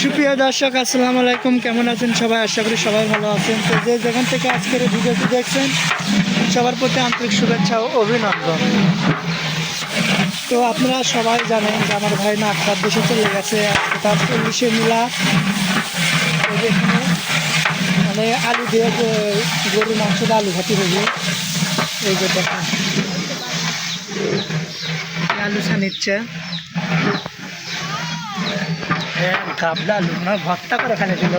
সুপ্রিয় দর্শক আসসালামু আলাইকুম, কেমন আছেন সবাই? আশা করি সবাই ভালো আছেন। তো যে যেখান থেকে আজকের এই ভিডিওটি দেখছেন সবার প্রতি আন্তরিক শুভেচ্ছা ও অভিনন্দন। তো আপনারা সবাই জানেন যে আমার ভাই নাকটার দেশে চলে গেছে, আজকে তার 40-এ মিলাদ। এখানে মানে আলু দিয়ে গরুর মাংস দিয়ে আলু ভাতি হবে। এই যে দেখেন আলু ছানিচ্ছে, গাবলা আলু না ভর্তা করে ফেলেছিল।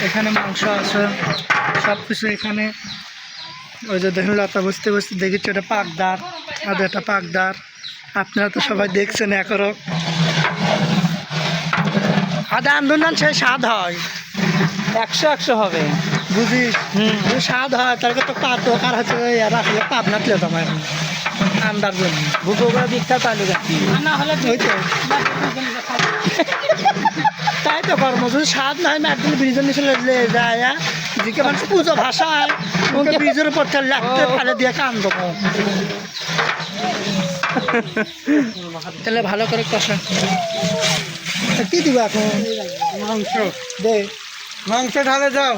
এখানে মাংস আছে, সব কিছু এখানে। ওই যে দেখেন লতা বসতে বসতে দেখেছি ওটা পাকদার, আর এটা পাকদার। আপনারা তো সবাই দেখছেন একরো আদা আন্দোলন সে স্বাদ হয় 100 হবে বুঝিস। স্বাদ হয় তার তো পাতো কার হচ্ছে আসলে পাবনা ছিল তোমার আন্দার জন্য ভুগোগা বিখ্যাত আলু গাছি ওই তো তাই তো কর্ম যদি স্বাদ নয় না একদিন ব্রিজের নিচে যায় দিকে মানুষ পুজো ভাষায় ওকে ব্রিজের উপর লাগতে ফেলে দিয়ে কান দেবো। তাহলে ভালো করে কষা কি দিব এখন? মাংস দে, মাংস ঢালে যাও।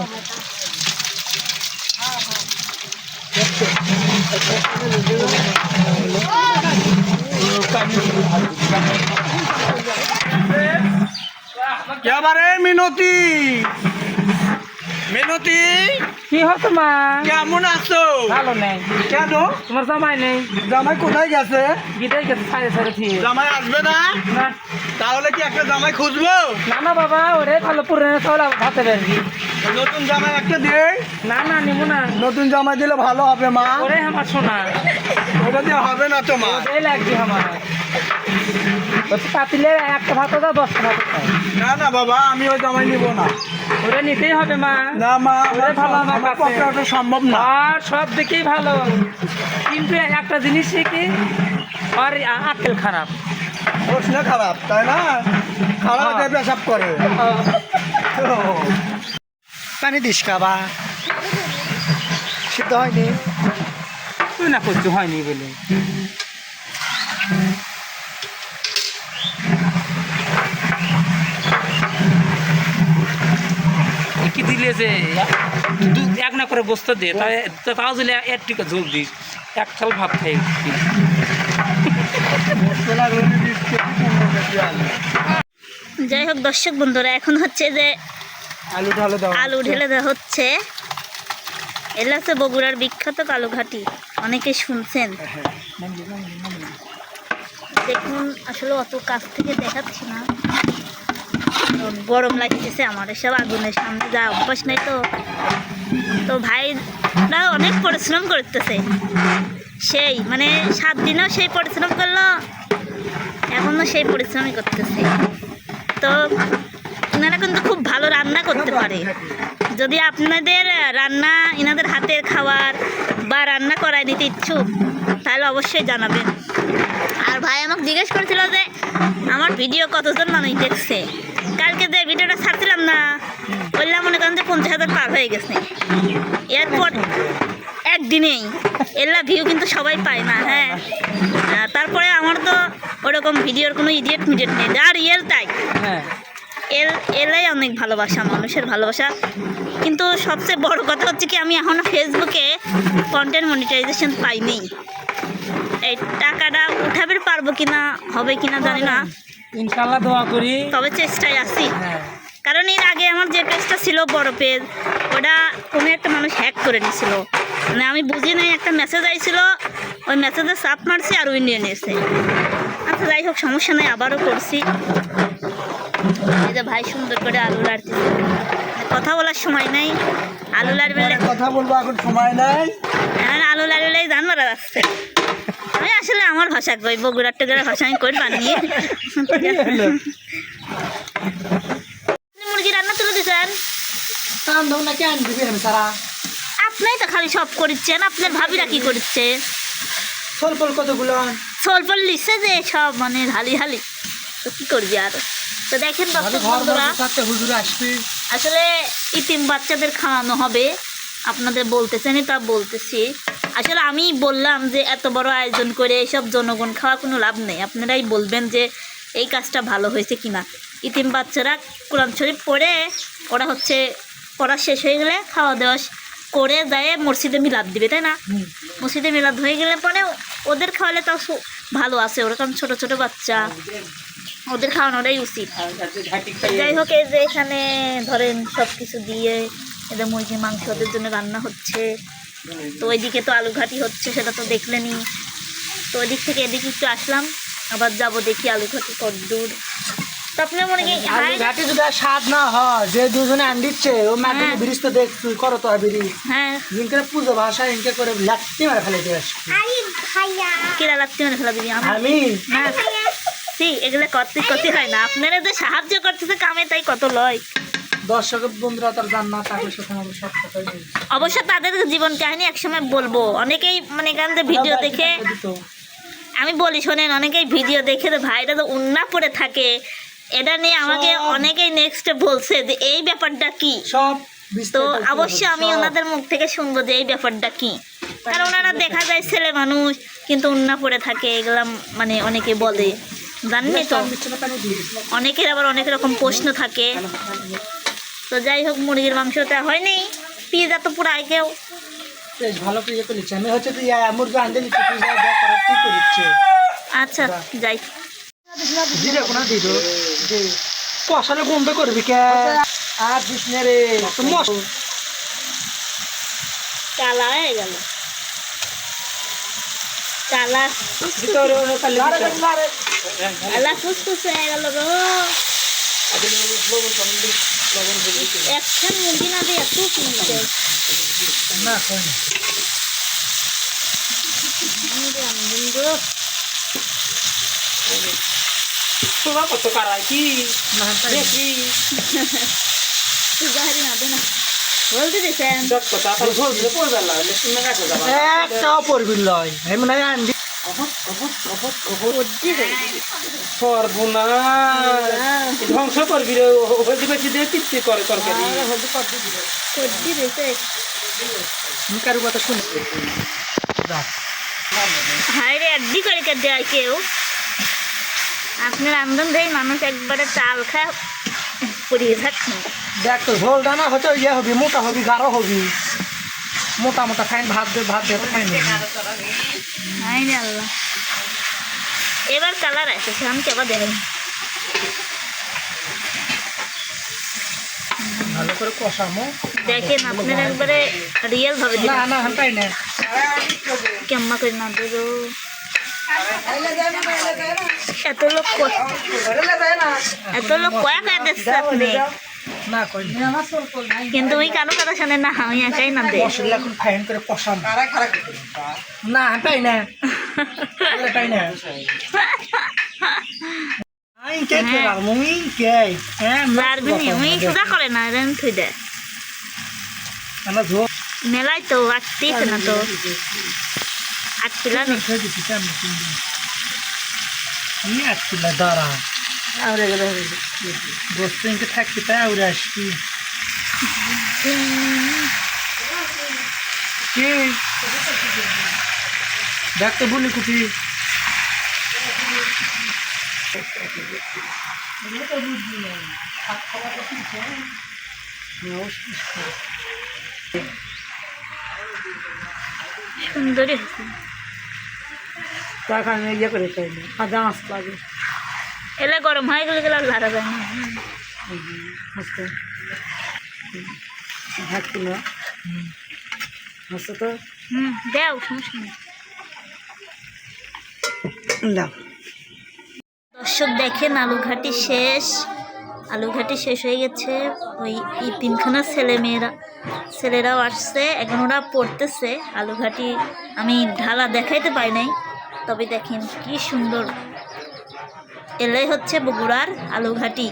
এবারে মিনতি মিনতি কি হতো মা? কেমন আছো? ভালো নেই। কেন? তোমার জামাই নেই? জামাই কোথায় গেছে? গিটাই গেছে সাড়ে সাড়ে দিয়ে। জামাই আসবে না? না তাহলে কি একটা জামাই খুঁজবো? না না বাবা, ওরে ভালো পুরনো চাউল ভাতে বেরবি। নতুন জামাই একটা দিয়ে। না না নিব না, নতুন জামাই দিলে ভালো হবে মা। ওরে আমার শোনা ওটা দিয়ে হবে না তো মা। ওটাই লাগবে আমার। বলছি পাতিলে একটা ভাত দাও, 10টা ভাত খাও। না না বাবা, আমি ওই জামাই নিব না। ওরে নিতেই হবে মা। না মা, ওরে ভালো আমার আমার কাছে। পক্ষে ওটা সম্ভব না। আর সব দিকেই ভালো, কিন্তু একটা জিনিস কি আর আক্কেল খারাপ। প্রশ্ন খারাপ তাই না? খারাপ হ্যাঁ। পেশাব করে। পানি দিস খাবা, সিদ্ধ হয়নি। তুই না করছো হয়নি বলে। কি দিলে যে এক না করে বসতে দে, তাও দিলে একটু ঝোল দিস, এক চাল ভাত খাই। যাই হোক দর্শক বন্ধুরা, এখন হচ্ছে যে আলু ঢালে দাও। আলু ঢেলে দেওয়া হচ্ছে। এলা হচ্ছে বগুড়ার বিখ্যাত কালুঘাটি, অনেকে শুনছেন। দেখুন আসলে অত কাছ থেকে দেখাচ্ছি না, গরম লাগতেছে আমার, এসব আগুনের সামনে যা অভ্যাস নাই তো। তো ভাইরা অনেক পরিশ্রম করতেছে, সেই মানে 7 দিনেও সেই পরিশ্রম করলো, এখনও সেই পরিশ্রমই করতেছে। তো এনারা কিন্তু খুব ভালো রান্না করতে পারে। যদি আপনাদের রান্না এনাদের হাতের খাবার বা রান্না করায় নিতে ইচ্ছুক তাহলে অবশ্যই জানাবেন। আর ভাই আমাকে জিজ্ঞেস করেছিল যে আমার ভিডিও কতজন মানুষ দেখছে। কালকে যে ভিডিওটা ছাড়ছিলাম না, বললাম মনে করেন যে 50,000 পার হয়ে গেছে। এরপর একদিনেই এলা ভিউ কিন্তু সবাই পায় না। হ্যাঁ, তারপরে আমার তো ওরকম ভিডিওর কোনো ইডিয়েট মিডিয়েট নেই, আর রিয়েল তাই। হ্যাঁ, এলাই অনেক ভালোবাসা, মানুষের ভালোবাসা। কিন্তু সবচেয়ে বড় কথা হচ্ছে কি, আমি এখনও ফেসবুকে কন্টেন্ট মনিটাইজেশন পাইনি। এই টাকাটা উঠাবে পারবো কিনা, হবে কিনা জানি না, ইনশাল্লাহ দোয়া করি। তবে চেষ্টায় আছি। হ্যাঁ, কারণ এর আগে আমার যে পেজটা ছিল বড় পেজ, ওটা কোনো একটা মানুষ হ্যাক করে নিয়েছিল। মানে আমি বুঝি নাই, একটা মেসেজ আইছিল, ওই মেসেজে চাপ মারছি আর উই নিয়ে নিয়েছে। আচ্ছা যাই হোক, সমস্যা নেই, আবারও করছি। এই যে ভাই সুন্দর করে আলু লাড়তেছে, কথা বলার সময় নাই। আলু লাড়বে, কথা বলবো এখন সময় নাই। হ্যাঁ আলু লাড়বেলাই জান মারা যাচ্ছে। আমি আসলে আমার ভাষা কই, বগুড়ার টুগুড়ার ভাষা আমি কই বানিয়ে। মুরগি রান্না তুলে দিচ্ছেন আপনাই তো, খালি সব করছেন। আপনার ভাবিরা কি করছে? ফল কতগুলো স্বল্প লিখছে যে সব মানে হালি হালি, তো কি করবি আর। তো দেখেন দর্শক বন্ধুরা, হুজুর আসবি, আসলে ইতিম বাচ্চাদের খাওয়ানো হবে, আপনাদের বলতেছেন তা বলতেছি। আসলে আমি বললাম যে এত বড় আয়োজন করে এসব জনগণ খাওয়া কোনো লাভ নেই। আপনারাই বলবেন যে এই কাজটা ভালো হয়েছে কিনা। ইতিম বাচ্চারা কোরআন শরীফ পড়ে ওরা হচ্ছে পড়া শেষ হয়ে গেলে খাওয়া দাওয়া করে যায় মসজিদে মিলাদ দিবে, তাই না? মসজিদে মিলাদ হয়ে গেলে পরে ওদের খাওয়ালে তাও ভালো আছে, ওরা কারণ ছোটো ছোটো বাচ্চা, ওদের খাওয়ানোটাই উচিত। যাই হোক, এই যে এখানে ধরেন সব কিছু দিয়ে এদের মুরগির মাংস ওদের জন্য রান্না হচ্ছে। তো ওইদিকে তো আলু ঘাটি হচ্ছে, সেটা তো দেখলেনি। তো ওইদিক থেকে এদিকে একটু আসলাম, আবার যাব দেখি আলু ঘাটি কদ্দূর। তো আপনার মনে কি আলু ঘাটি যদি আর স্বাদ না হয়, যে দুজনে আন দিচ্ছে ও মাটি ব্রিজ তো দেখ তুই করো তো ব্রিজ। হ্যাঁ, ইনকে পুজো ভাষা ইনকে করে লাত্তি মারে ফেলে দিয়ে আসি। কিরা লাগতে মানে ফেলা দিবি আমি না, এগুলো কত হয় না। আপনারা যে সাহায্য করতেছে কামে, তাই কত লয়। দর্শকের বন্ধুরা তার জান্নাত থাকলে সেখানে আমি সব কথাই বলছি। অবশ্য তাদের জীবন কাহিনী একসময় বলবো। অনেকেই মানে এখান থেকে ভিডিও দেখে, আমি বলি শোনেন, অনেকেই ভিডিও দেখে তো ভাইরা তো উন্না পড়ে থাকে, এটা নিয়ে আমাকে অনেকেই নেক্সট বলছে যে এই ব্যাপারটা কি। সব তো অবশ্যই আমি ওনাদের মুখ থেকে শুনবো যে এই ব্যাপারটা কি। কারণ ওনারা দেখা যায় ছেলে মানুষ কিন্তু উন্না পড়ে থাকে, এগুলা মানে অনেকে বলে, জানেনি তো। অনেকের আবার অনেক রকম প্রশ্ন থাকে। তো যাই হোক, মুরগির মাংসটা হয়নি, পিজা তো পুরো কেউ বেশ ভালো করে ইয়ে করেছে। আমি হচ্ছে তুই মুরগি আনতে নিচ্ছি, তুই যা দেখ করার কি করিচ্ছে। আচ্ছা যাই, দিলে কোনো দিল যে কষালে গন্ধ করবি কে আর দিস না রে। কালা হয়ে গেল, কালা কালা ফুসফুস হয়ে গেল গো। একখান মুরগি না দিয়ে এত কিনছে না হয় তোমার কত কারাই কি না দেখি সুগারি না দে না বলতে দিছেন যত কথা তাহলে বলতে পড়বে না, শুনে গেছে যাবা একটাও পড়বি লয় আমি মনে হয় আনবি সর্বনাশ, ধ্বংস করবি রে। হলদি বেশি দিয়ে পিচ্ছি করে তরকারি। সর্দি দিছে। আমি কারো কথা শুনি হাই রে আড্ডি করে কে দেয় কেউ। আপনার আমদান দেয় মানুষ একবারে চাল খায় পড়িয়ে থাকছে। দেখ তো ঝোল দানা হচ্ছে ইয়ে হবি, মোটা হবি, গাঢ় হবি, মোটা মোটা খাইন ভাত দে খাইন। হাই রে আল্লাহ, এবার কালার আসছে, আমি কেবা দেখেন। ভালো করে কষামো। দেখেন আপনার একবারে রিয়েল ভাবে না না হাঁটাই না কেম্মা করে না দেবো। এত লোক কয়েক দিচ্ছে আপনি, না কই কিন্তু ওই কারো কথা শোনে না, আমি একাই না দেয়। মশলা এখন ফাইন করে কষাম। না হাঁটাই না হাঁটাই না কে মুই কে হ্যাঁ লারবিনি ওই সুদা করে না রেন থুই দে আমরা ঝোল মেলাই তো আটতিস না তো আটতিলা নি খেয়ে দিচ্ছি কেমন আমি আসছিল দাঁড়া আউরে গেলে গোস্ত ইনকে থাকতে তাই আউরে আসছি কি দেখতে বলি কুটি সুন্দরী টাকা ইয়ে করে চাই না কাজা মাছ লাগে এলে গরম হয়ে গেলে গেলে লাড়া যায় না। থাকছিল আচ্ছা তো দেও সমস্যা নেই। দর্শক দেখেন আলুঘাটি শেষ, আলুঘাটি শেষ হয়ে গেছে। ওই তিনখানা ছেলেরাও আসছে, এখন ওরা পড়তেছে আলুঘাটি। আমি ঢালা দেখাইতে পাই নাই, তবে দেখেন কি সুন্দর। এলাই হচ্ছে বগুড়ার আলুঘাটি।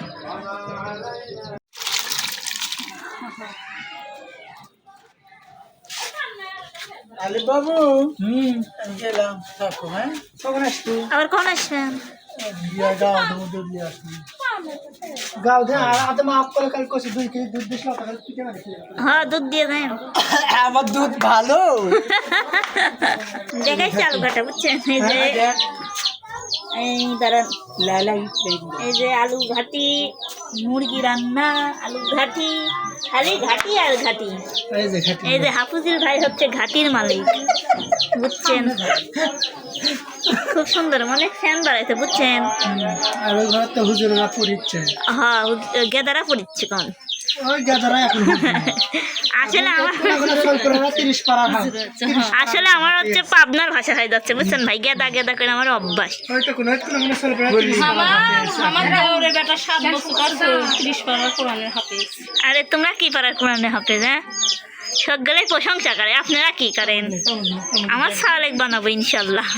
আলি বাবু গেলাম থাকো হ্যাঁ কখন আসতো আবার কখন আসবেন? গাও দে আর মাফ করে কাল কষি 2 কেজি দুধ দিস না কাল পিঠে মানে হ্যাঁ দুধ দিয়ে দেন। আমার দুধ ভালো দেখাইছি আলুঘাটা বুঝছেন, এই যে এই দাঁড়ান, এই যে আলু ঘাটি, মুরগি রান্না, আলু ঘাটি, খালি ঘাটি আর ঘাটি। এই যে খাটি এই যে হাফুজির ভাই হচ্ছে ঘাটির মালিক, বুঝছেন? খুব সুন্দর, মানে ফ্যান বাড়াইছে, বুঝছেন? আর ওই ঘর তো হুজুরেরা পড়িচ্ছে, হ্যাঁ, গেদারা পড়িচ্ছে কোন। ওই গাদারা এখন আসলে আমার সলপুরেরা 30 পাড়ার হাল। আসলে আমার হচ্ছে পাবনার ভাষা হয়ে যাচ্ছে, বুঝছেন ভাই? গেদা গেদা করে আমার অভ্যাস। হয়তো কোনো সলপুরেরা 30 পাড়ার হাল। আমার দেওরের বেটা 7 বছর আর 30 পারা কোরআনের হাফেজ। আরে তোমরা কি পারার কোরআনে হাফেজ? হ্যাঁ, সকলেই প্রশংসা করে, আপনারা কি করেন? আমার সালেক বানাবো ইনশাল্লাহ।